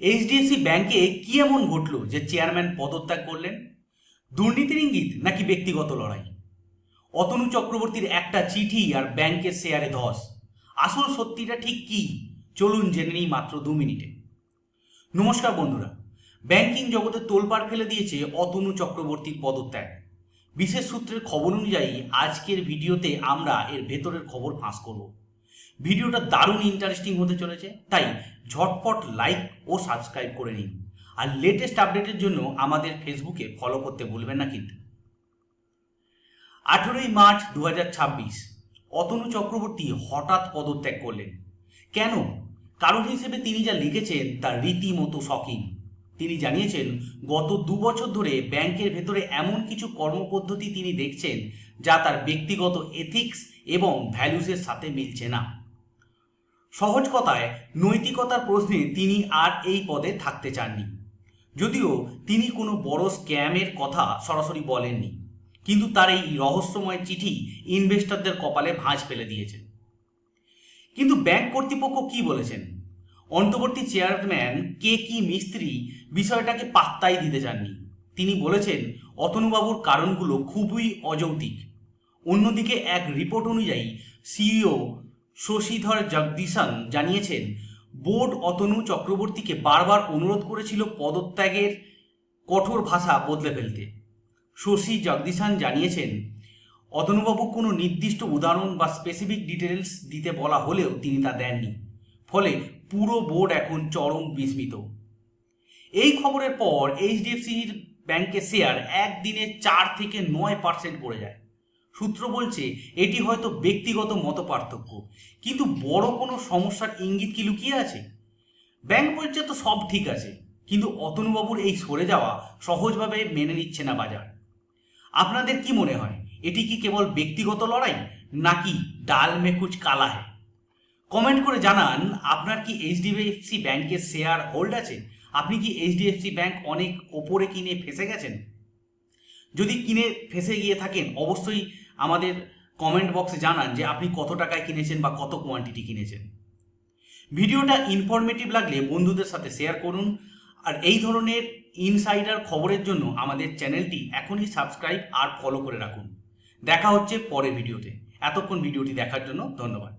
HDFC ব্যাংকে কি এমন ঘটলো যে চেয়ারম্যান পদত্যাগ করলেন? দুর্নীতির ইঙ্গিত নাকি ব্যক্তিগত লড়াই? অতনু চক্রবর্তীর একটা চিঠি আর ব্যাংকের শেয়ারে ধস। আসল সত্যিটা ঠিক কি? চলুন জেনে নিই মাত্র 2 মিনিটে। নমস্কার বন্ধুরা, ব্যাংকিং জগতে তোলপাড় ফেলে দিয়েছে অতনু চক্রবর্তীর পদত্যাগ। বিশেষ সূত্রের খবর অনুযায়ী আজকের ভিডিওতে আমরা এর ভেতরের খবর ফাঁস করব। ভিডিওটা দারুণ ইন্টারেস্টিং হতে চলেছে, তাই ঝটপট লাইক ও সাবস্ক্রাইব করে নিন। আর লেটেস্ট আপডেটের জন্য আমাদের ফেসবুকে ফলো করতে ভুলবেন না কিন্তু। 18ই মার্চ 2026 অতনু চক্রবর্তী হঠাৎ পদত্যাগ করলেন। কেন? কারণ হিসেবে তিনি যা লিখেছেন তা রীতিমতো শকিং। তিনি জানিয়েছেন, গত 2 বছর ধরে ব্যাংকের ভেতরে এমন কিছু কর্মপদ্ধতি তিনি দেখছেন যা তার ব্যক্তিগত এথিক্স এবং ভ্যালুসের সাথে মিলছে না। সহজ কথায়, নৈতিকতার প্রশ্নে তিনি আর এই পদে থাকতে চাননি। যদিও তিনি কোনো বড় স্ক্যামের কথা সরাসরি বলেননি, কিন্তু তার এই রহস্যময় চিঠি ইনভেস্টরদের কপালে ভাঁজ ফেলে দিয়েছে। কিন্তু ব্যাংক কর্তৃপক্ষ কি বলেছেন? অন্তর্বর্তী চেয়ারম্যান কি মিস্ত্রি বিষয়টাকে পাত্তাই দিতে চাননি। তিনি বলেছেন, অতনুবাবুর কারণগুলো খুবই অযৌক্তিক। অন্যদিকে এক রিপোর্ট অনুযায়ী সিইও শশীধর জগদীশন জানিয়েছেন, বোর্ড অতনু চক্রবর্তীকে বারবার অনুরোধ করেছিল পদত্যাগের কঠোর ভাষা বদলে ফেলতে। শশী জগদীশন জানিয়েছেন, অতনুবাবু কোনো নির্দিষ্ট উদাহরণ বা স্পেসিফিক ডিটেলস দিতে বলা হলেও তিনি তা দেননি। ফলে পুরো বোর্ড এখন চরম বিস্মিত। এই খবরের পর এইচডিএফসির ব্যাংকের শেয়ার একদিনে 4 থেকে 9% পড়ে যায়। সূত্র বলছে এটি হয়তো ব্যক্তিগত মত পার্থক্য, কিন্তু বড় কোনো সমস্যার ইঙ্গিত কি লুকিয়ে আছে? ব্যাংক বলছে তো সব ঠিক আছে, কিন্তু অতনুবাবুর এই সরে যাওয়া সহজভাবে মেনে নিচ্ছে না বাজার। আপনাদের কি মনে হয়, এটি কি কেবল ব্যক্তিগত লড়াই, নাকি ডাল মে কুছ কালা হ্যায়? কমেন্ট করে জানান, আপনার কি এইচডিএফসি ব্যাংকের শেয়ার হোল্ড আছে? আপনি কি এইচডিএফসি ব্যাংক অনেক ওপরে কিনে ফেঁসে গেছেন? যদি কিনে ফেঁসে গিয়ে থাকেন, অবশ্যই আমাদের কমেন্ট বক্সে জানান যে আপনি কত টাকায় কিনেছেন বা কত কোয়ান্টিটি কিনেছেন। ভিডিওটা ইনফরমেটিভ লাগলে বন্ধুদের সাথে শেয়ার করুন। আর এই ধরনের ইনসাইডার খবরের জন্য আমাদের চ্যানেলটি এখনই সাবস্ক্রাইব আর ফলো করে রাখুন। দেখা হচ্ছে পরের ভিডিওতে। এতক্ষণ ভিডিওটি দেখার জন্য ধন্যবাদ।